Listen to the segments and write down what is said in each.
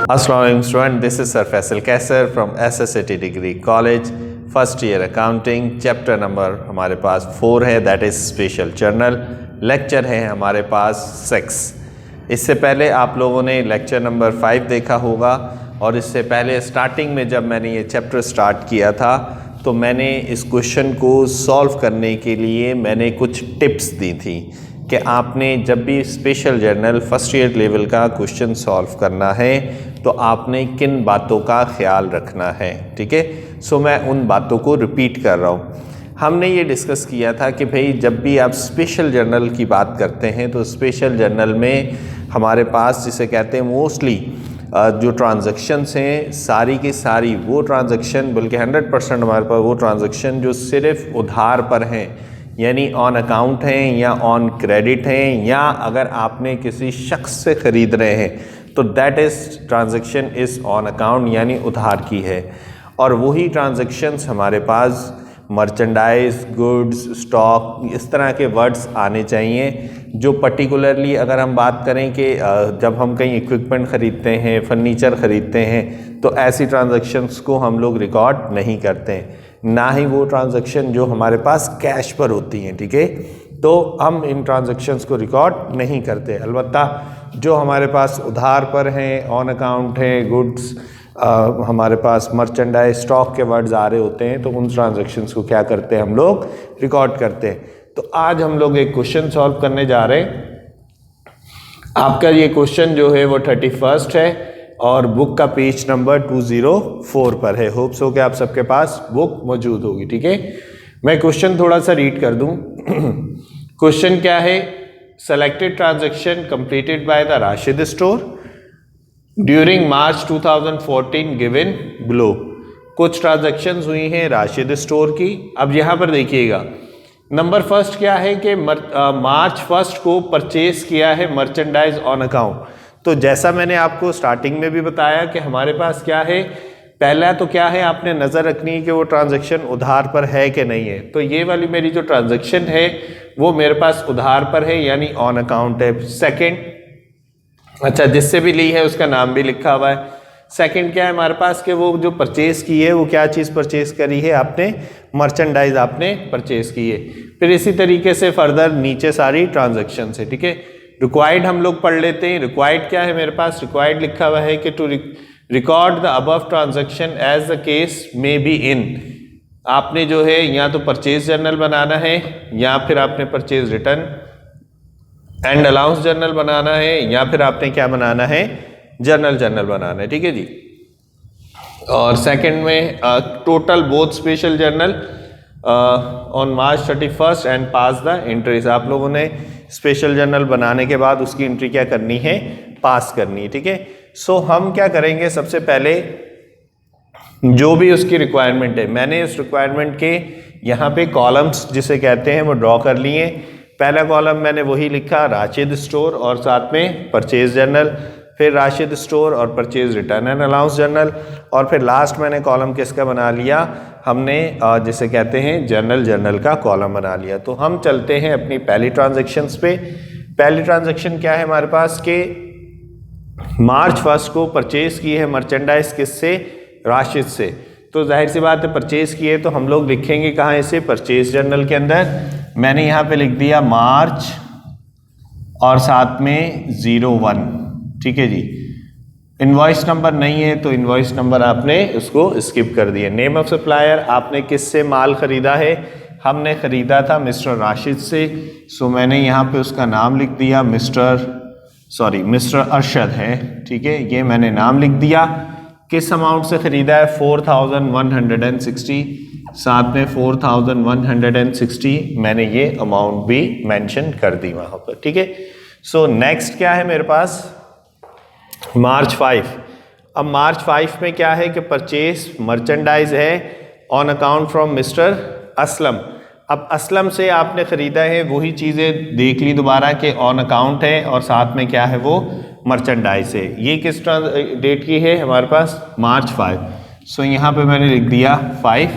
Assalamualaikum student, this is Sir Faisal Kaisar from SSAT Degree College, first year accounting. Chapter number हमारे पास 4 है, that is special journal. Lecture है हमारे पास 6। इससे पहले आप लोगों ने लेक्चर नंबर 5 देखा होगा, और इससे पहले स्टार्टिंग में जब मैंने ये चैप्टर स्टार्ट किया था तो मैंने इस क्वेश्चन को सॉल्व करने के लिए मैंने कुछ टिप्स दी थी कि आपने जब भी special journal first year level का क्वेश्चन सॉल्व करना है तो आपने किन बातों का ख्याल रखना है। ठीक है, सो मैं उन बातों को रिपीट कर रहा हूँ। हमने ये डिस्कस किया था कि भाई जब भी आप स्पेशल जर्नल की बात करते हैं तो स्पेशल जर्नल में हमारे पास जिसे कहते हैं मोस्टली जो ट्रांजैक्शंस हैं सारी की सारी वो ट्रांजैक्शन, बल्कि 100% हमारे पास वो ट्रांजैक्शन जो सिर्फ उधार पर हैं, यानी ऑन अकाउंट हैं या ऑन क्रेडिट हैं, या अगर आपने किसी शख्स से ख़रीद रहे हैं तो that is transaction is on account, यानी उधार की है। और वही ट्रांजैक्शंस हमारे पास मर्चेंडाइज, गुड्स, स्टॉक, इस तरह के वर्ड्स आने चाहिए जो पर्टिकुलरली अगर हम बात करें कि जब हम कहीं इक्विपमेंट ख़रीदते हैं, फर्नीचर ख़रीदते हैं, तो ऐसी ट्रांजैक्शंस को हम लोग रिकॉर्ड नहीं करते हैं, ना ही वो ट्रांजैक्शन जो हमारे पास कैश पर होती हैं। ठीक है, तो हम इन ट्रांजैक्शंस को रिकॉर्ड नहीं करते। अलबत्ता जो हमारे पास उधार पर हैं, ऑन अकाउंट हैं, गुड्स, हमारे पास मर्चेंडाइज, स्टॉक के वर्ड्स आ रहे होते हैं तो उन ट्रांजैक्शंस को क्या करते हैं हम लोग रिकॉर्ड करते हैं। तो आज हम लोग एक क्वेश्चन सॉल्व करने जा रहे हैं। आपका ये क्वेश्चन जो है वो 31 है और बुक का पेज नंबर 204 पर है। होप्स हो कि आप सबके पास बुक मौजूद होगी। ठीक है, मैं क्वेश्चन थोड़ा सा रीड कर दूं। क्वेश्चन क्या है? Selected transaction completed by the Rashid store during March 2014 given below. कुछ ट्रांजैक्शंस हुई हैं राशिद स्टोर की। अब यहाँ पर देखिएगा, नंबर फर्स्ट क्या है कि मार्च 1 को परचेज किया है मर्चेंडाइज ऑन अकाउंट। तो जैसा मैंने आपको स्टार्टिंग में भी बताया कि हमारे पास क्या है, पहला तो क्या है आपने नज़र रखनी है कि वो ट्रांजैक्शन उधार पर है कि नहीं है। तो ये वाली मेरी जो ट्रांजैक्शन है वो मेरे पास उधार पर है, यानी ऑन अकाउंट है। सेकंड, अच्छा जिससे भी ली है उसका नाम भी लिखा हुआ है। सेकंड क्या है हमारे पास कि वो जो परचेज की है वो क्या चीज़ परचेज करी है आपने, मर्चेंडाइज आपने परचेज की है। फिर इसी तरीके से फर्दर नीचे सारी ट्रांजैक्शन है। ठीक है, रिक्वायर्ड हम लोग पढ़ लेते हैं। रिक्वायर्ड क्या है मेरे पास? रिक्वायर्ड लिखा हुआ है कि to record the above transaction as the case may be in. आपने जो है या तो परचेज जर्नल बनाना है, या फिर आपने purchase return and allowance journal बनाना है, या फिर आपने क्या बनाना है, जर्नल बनाना है। ठीक है जी। और सेकंड में total both special journal on March 31 and pass the entries. आप लोगों ने स्पेशल जर्नल बनाने के बाद उसकी एंट्री क्या करनी है, पास करनी है। ठीक है, सो हम क्या करेंगे, सबसे पहले जो भी उसकी रिक्वायरमेंट है, मैंने उस रिक्वायरमेंट के यहाँ पे कॉलम्स जिसे कहते हैं वो ड्रॉ कर लिए। पहला कॉलम मैंने वही लिखा राशिद स्टोर और साथ में परचेज जर्नल, फिर राशिद स्टोर और purchase return and allowance journal, और फिर लास्ट मैंने कॉलम किसका बना लिया, हमने जिसे कहते हैं जर्नल का कॉलम बना लिया। तो हम चलते हैं अपनी पहली ट्रांजैक्शंस पे। पहली ट्रांजैक्शन क्या है हमारे पास कि मार्च 1 को परचेज की है मर्चेंडाइज किससे, राशिद से। तो जाहिर सी बात है परचेज की है तो हम लोग लिखेंगे कहाँ, इसे परचेज जर्नल के अंदर। मैंने यहाँ पे लिख दिया मार्च और साथ में 01। ठीक है जी। इनवॉइस नंबर नहीं है तो इनवॉइस नंबर आपने उसको स्किप कर दिया। नेम ऑफ सप्लायर, आपने किससे माल खरीदा है, हमने खरीदा था मिस्टर राशिद से, सो मैंने यहाँ पे उसका नाम लिख दिया मिस्टर अरशद है। ठीक है, ये मैंने नाम लिख दिया। किस अमाउंट से खरीदा है, 4160, साथ में 4160 मैंने ये अमाउंट भी मेंशन कर दी वहाँ पर। ठीक है, सो नेक्स्ट क्या है मेरे पास, मार्च 5। अब मार्च 5 में क्या है कि परचेज मर्चेंडाइज है on account from mister Aslam. अब असलम से आपने ख़रीदा है, वही चीज़ें देख ली दोबारा कि ऑन अकाउंट है और साथ में क्या है वो मर्चेंडाइज है। ये किस डेट की है हमारे पास, मार्च 5। सो यहाँ पे मैंने लिख दिया 5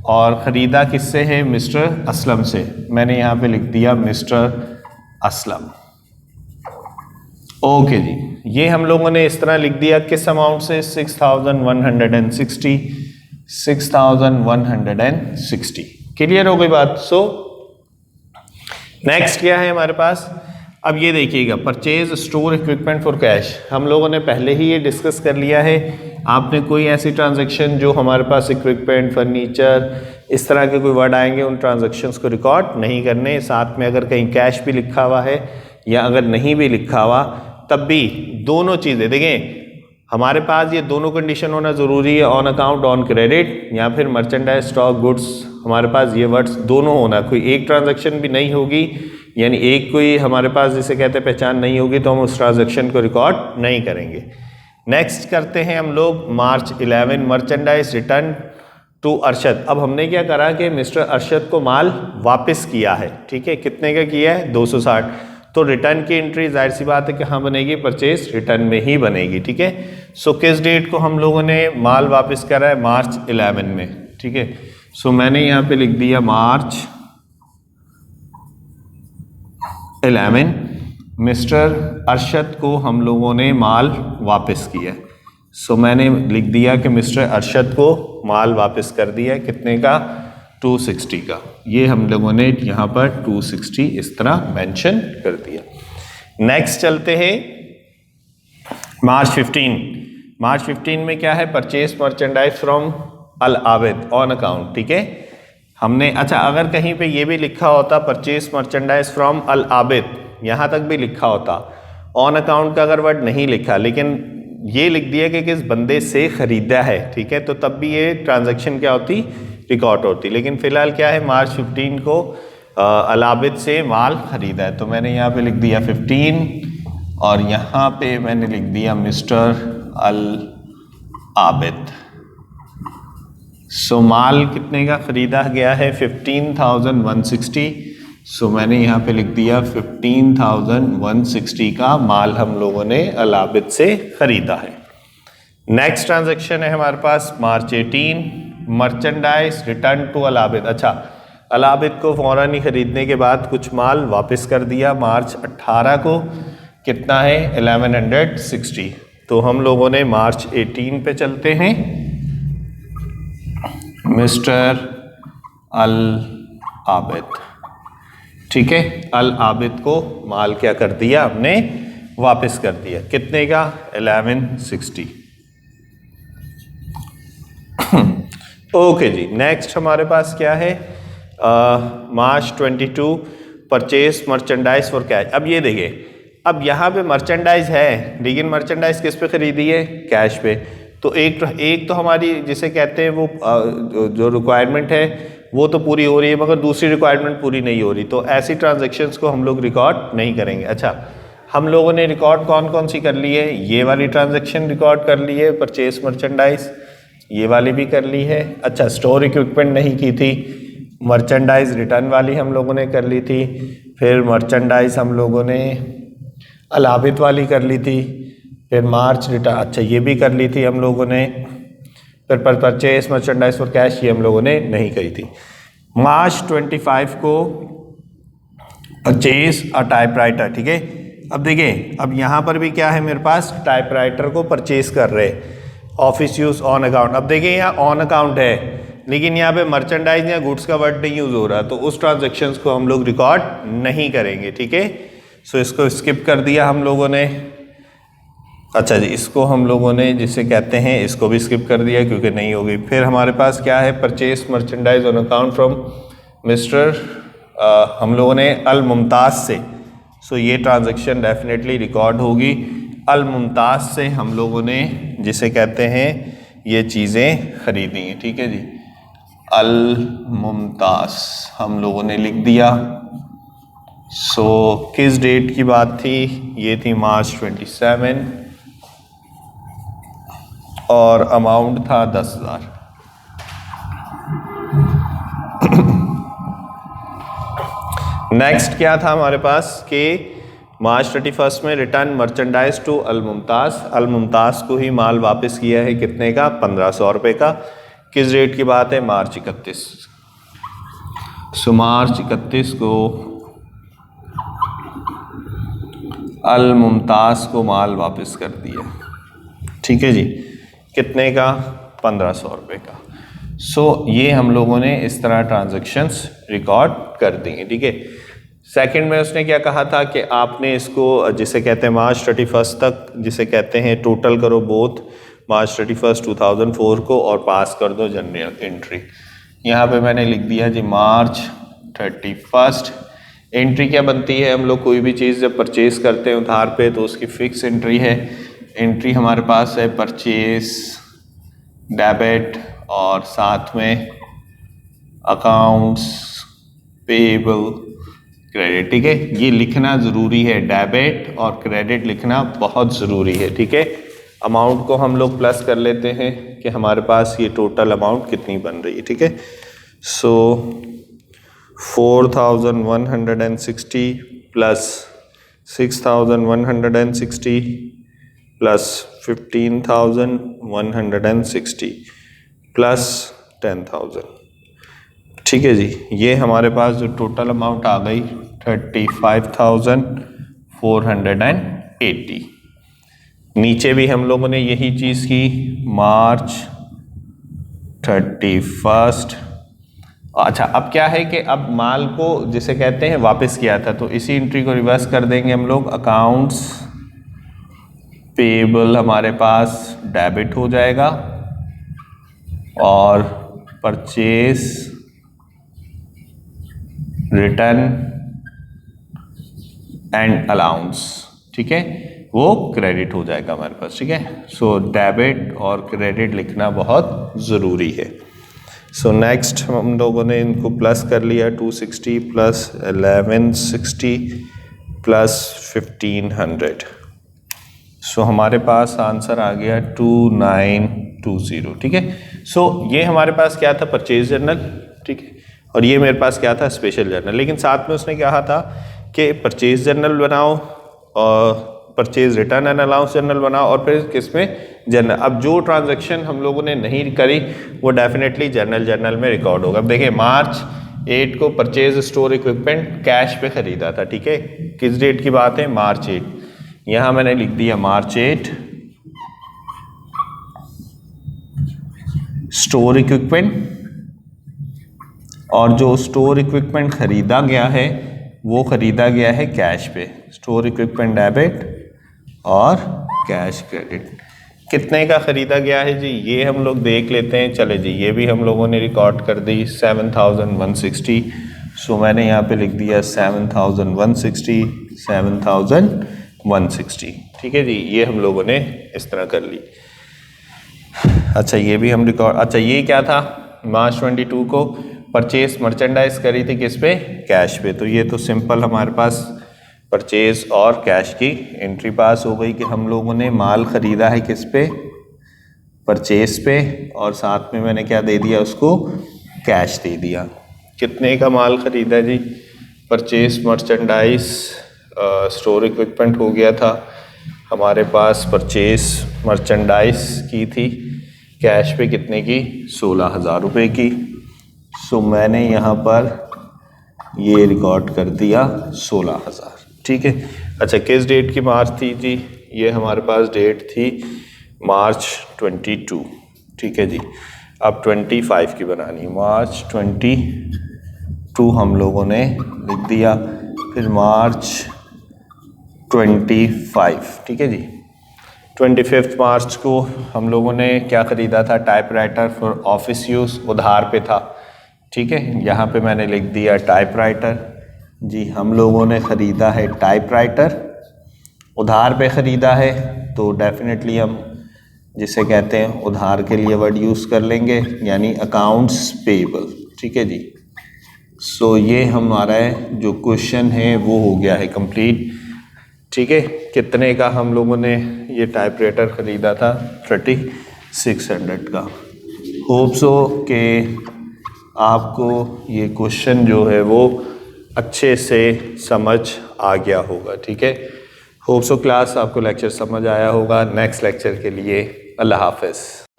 और ख़रीदा किससे है, मिस्टर असलम से। मैंने यहाँ पे लिख दिया मिस्टर असलम। ओके जी। ये हम लोगों ने इस तरह लिख दिया, किस अमाउंट से, 6160। क्लियर हो गई बात। सो नेक्स्ट क्या है हमारे पास, अब ये देखिएगा, purchase store equipment for cash. हम लोगों ने पहले ही ये डिस्कस कर लिया है। आपने कोई ऐसी ट्रांजैक्शन जो हमारे पास इक्विपमेंट, फर्नीचर, इस तरह के कोई वर्ड आएंगे, उन ट्रांजैक्शंस को रिकॉर्ड नहीं करने। साथ में अगर कहीं कैश भी लिखा हुआ है या अगर नहीं भी लिखा हुआ, तब भी दोनों चीज़ें देखें, हमारे पास ये दोनों कंडीशन होना ज़रूरी है, ऑन अकाउंट ऑन क्रेडिट या फिर मर्चेंडाइज स्टॉक गुड्स, हमारे पास ये वर्ड्स दोनों होना। कोई एक ट्रांजैक्शन भी नहीं होगी, यानी एक कोई हमारे पास जिसे कहते हैं पहचान नहीं होगी, तो हम उस ट्रांजैक्शन को रिकॉर्ड नहीं करेंगे। नेक्स्ट करते हैं हम लोग मार्च 11, मर्चेंडाइज रिटर्न टू अरशद। अब हमने क्या करा कि मिस्टर अरशद को माल वापस किया है, ठीक है, कितने का किया है, 260। तो रिटर्न की एंट्री जाहिर सी बात है कि हाँ बनेगी, परचेज रिटर्न में ही बनेगी, ठीक है। सो किस डेट को हम लोगों ने माल वापस करा है, मार्च 11 में, ठीक है। सो मैंने यहाँ पे लिख दिया मार्च 11, मिस्टर अरशद को हम लोगों ने माल वापस किया। सो मैंने लिख दिया कि मिस्टर अरशद को माल वापस कर दिया, कितने का, 260 का। ये हम लोगों ने यहाँ पर 260 इस तरह मेंशन कर दिया। नेक्स्ट चलते हैं मार्च 15। मार्च 15 में क्या है, purchase merchandise from Al Abid on account, ठीक है। हमने अच्छा, अगर कहीं पे ये भी लिखा होता purchase merchandise from Al Abid, यहाँ तक भी लिखा होता, ऑन अकाउंट का अगर वर्ड नहीं लिखा, लेकिन ये लिख दिया कि किस बंदे से ख़रीदा है, ठीक है, तो तब भी ये ट्रांजैक्शन क्या होती, रिकॉर्ड होती। लेकिन फ़िलहाल क्या है, मार्च 15 को अल आबिद से माल ख़रीदा है, तो मैंने यहाँ पे लिख दिया 15 और यहाँ पे मैंने लिख दिया मिस्टर अल आबिद। सो माल कितने का ख़रीदा गया है, 15,160। सो मैंने यहाँ पे लिख दिया 15,160 का माल हम लोगों ने अल आबिद से ख़रीदा है। नेक्स्ट ट्रांजैक्शन है हमारे पास मार्च 18, मर्चेंडाइज रिटर्न टू अल आबिद। अच्छा, अल आबिद को फ़ौरन ही ख़रीदने के बाद कुछ माल वापस कर दिया मार्च 18 को, कितना है, 1160। तो हम लोगों ने मार्च 18 पे चलते हैं, मिस्टर अल आबिद, ठीक है, अल आबिद को माल क्या कर दिया, हमने वापस कर दिया, कितने का, 1160। ओके जी। नेक्स्ट हमारे पास क्या है, मार्च 22, परचेज मर्चेंडाइज फॉर कैश। अब ये देखिए, अब यहाँ पे मर्चेंडाइज है, लेकिन मर्चेंडाइज किस पे खरीदी है, कैश पे। तो एक तो हमारी जिसे कहते हैं वो जो रिक्वायरमेंट है वो तो पूरी हो रही है, मगर दूसरी रिक्वायरमेंट पूरी नहीं हो रही, तो ऐसी ट्रांजैक्शंस को हम लोग रिकॉर्ड नहीं करेंगे। अच्छा, हम लोगों ने रिकॉर्ड कौन कौन सी कर ली है, ये वाली ट्रांजैक्शन रिकॉर्ड कर ली है, परचेज मर्चेंडाइज, ये वाली भी कर ली है। अच्छा, स्टोर इक्विपमेंट नहीं की थी, मर्चेंडाइज रिटर्न वाली हम लोगों ने कर ली थी, फिर मर्चेंडाइज हम लोगों ने अल आबिद वाली कर ली थी, फिर मार्च रिटर्न, अच्छा ये भी कर ली थी हम लोगों ने, फिर परचेज मर्चेंडाइज फॉर कैश ये हम लोगों ने नहीं करी थी। मार्च 25 को परचेज अ टाइपराइटर, ठीक है। अब देखिए, अब यहाँ पर भी क्या है, मेरे पास टाइपराइटर को परचेज कर रहे, ऑफिस यूज ऑन अकाउंट। अब देखिए यहाँ ऑन अकाउंट है, लेकिन यहाँ पे मर्चेंडाइज या गुड्स का वर्ड नहीं यूज़ हो रहा, तो उस ट्रांजैक्शंस को हम लोग रिकॉर्ड नहीं करेंगे, ठीक है। सो इसको स्किप कर दिया हम लोगों ने। अच्छा जी, इसको हम लोगों ने जिसे कहते हैं इसको भी स्किप कर दिया क्योंकि नहीं होगी। फिर हमारे पास क्या है, purchase merchandise on account from mister, हम लोगों ने अल मुमताज़ से। सो ये ट्रांजैक्शन डेफिनेटली रिकॉर्ड होगी। अल मुमताज़ से हम लोगों ने जिसे कहते हैं ये चीज़ें खरीदी हैं, ठीक है जी। अल मुमताज़ हम लोगों ने लिख दिया। सो किस डेट की बात थी, ये थी मार्च 27 और अमाउंट था 10,000। नेक्स्ट क्या था हमारे पास कि मार्च 31 में रिटर्न मर्चेंडाइज टू अल मुमताज़। अल मुमताज़ को ही माल वापस किया है, कितने का, 1500 रुपये का। किस डेट की बात है, मार्च 31। सो मार्च 31 को अल मुमताज़ को माल वापस कर दिया। ठीक है जी, कितने का? 1500 रुपये का। सो ये हम लोगों ने इस तरह ट्रांजैक्शंस रिकॉर्ड कर दी। ठीक है, सेकंड में उसने क्या कहा था कि आपने इसको जिसे कहते हैं मार्च 31 तक, जिसे कहते हैं टोटल करो बोथ मार्च 31, 2004 को और पास कर दो जनरल एंट्री। यहाँ पे मैंने लिख दिया जी मार्च 31। एंट्री क्या बनती है? हम लोग कोई भी चीज़ जब परचेज करते हैं उधार पे तो उसकी फिक्स एंट्री है। एंट्री हमारे पास है परचेज डेबिट और साथ में अकाउंट्स पेएबल क्रेडिट। ठीक है, ये लिखना ज़रूरी है, डेबिट और क्रेडिट लिखना बहुत ज़रूरी है। ठीक है, अमाउंट को हम लोग प्लस कर लेते हैं कि हमारे पास ये टोटल अमाउंट कितनी बन रही है। ठीक है, सो 4160 प्लस 6160 प्लस 15160 प्लस 10,000। ठीक है जी, ये हमारे पास जो टोटल अमाउंट आ गई 35,480। नीचे भी हम लोगों ने यही चीज़ की, मार्च 31। अच्छा, अब क्या है कि अब माल को जिसे कहते हैं वापस किया था, तो इसी एंट्री को रिवर्स कर देंगे हम लोग। अकाउंट्स पेएबल हमारे पास डेबिट हो जाएगा और परचेज रिटर्न एंड अलाउंस, ठीक है, वो क्रेडिट हो जाएगा हमारे पास। ठीक है, सो डेबिट और क्रेडिट लिखना बहुत ज़रूरी है। सो नेक्स्ट हम लोगों ने इनको प्लस कर लिया, 260 प्लस 1160 प्लस 1500। सो हमारे पास आंसर आ गया 2920। ठीक है, सो ये हमारे पास क्या था? Purchase journal. ठीक है, और ये मेरे पास क्या था? Special journal. लेकिन साथ में उसने कहा था कि परचेज जर्नल बनाओ और purchase return and allowance journal बनाओ और फिर किसमें? जर्नल। अब जो ट्रांजैक्शन हम लोगों ने नहीं करी वो डेफिनेटली जर्नल में रिकॉर्ड होगा। अब देखिए, मार्च 8 को परचेज स्टोर इक्विपमेंट कैश पे खरीदा था। ठीक है, किस डेट की बात है? मार्च 8। यहां मैंने लिख दिया मार्च 8 स्टोर इक्विपमेंट, और जो स्टोर इक्विपमेंट खरीदा गया है वो खरीदा गया है कैश पे। स्टोर इक्विपमेंट डेबिट और कैश क्रेडिट। कितने का खरीदा गया है जी? ये हम लोग देख लेते हैं। चले जी, ये भी हम लोगों ने रिकॉर्ड कर दी, 7160। सो मैंने यहाँ पे लिख दिया 7160, 7160। ठीक है जी, ये हम लोगों ने इस तरह कर ली। अच्छा, ये भी हम रिकॉर्ड। अच्छा, ये क्या था? मार्च 22 को परचेज मर्चेंडाइज करी थी किस पे? कैश पे। तो ये तो सिंपल हमारे पास परचेज और कैश की एंट्री पास हो गई कि हम लोगों ने माल खरीदा है किस पे? परचेज पे, और साथ में मैंने क्या दे दिया उसको? कैश दे दिया। कितने का माल खरीदा जी? परचेज मर्चेंडाइज स्टोर इक्विपमेंट हो गया था हमारे पास, परचेज मर्चेंडाइज की थी कैश पे कितने की? 16,000 रुपये की। सो मैंने यहाँ पर ये रिकॉर्ड कर दिया 16,000। ठीक है, अच्छा, किस डेट की मार्च थी जी? ये हमारे पास डेट थी मार्च 22। ठीक है जी, अब 25 की बनानी, मार्च 22 हम लोगों ने लिख दिया, फिर मार्च 25। ठीक है जी, 25 मार्च को हम लोगों ने क्या ख़रीदा था? टाइपराइटर फॉर ऑफिस यूज़, उधार पे था। ठीक है, यहाँ पे मैंने लिख दिया टाइपराइटर। जी, हम लोगों ने ख़रीदा है टाइपराइटर, उधार पे ख़रीदा है, तो डेफिनेटली हम जिसे कहते हैं उधार के लिए वर्ड यूज़ कर लेंगे, यानी अकाउंट्स पेएबल। ठीक है जी, सो ये हमारा जो क्वेश्चन है वो हो गया है कंप्लीट। ठीक है, कितने का हम लोगों ने ये टाइपराइटर ख़रीदा था? 3600 का। होप सो कि आपको ये क्वेश्चन जो है वो अच्छे से समझ आ गया होगा। ठीक है, होप सो क्लास आपको लेक्चर समझ आया होगा। नेक्स्ट लेक्चर के लिए अल्लाह हाफ़िज़।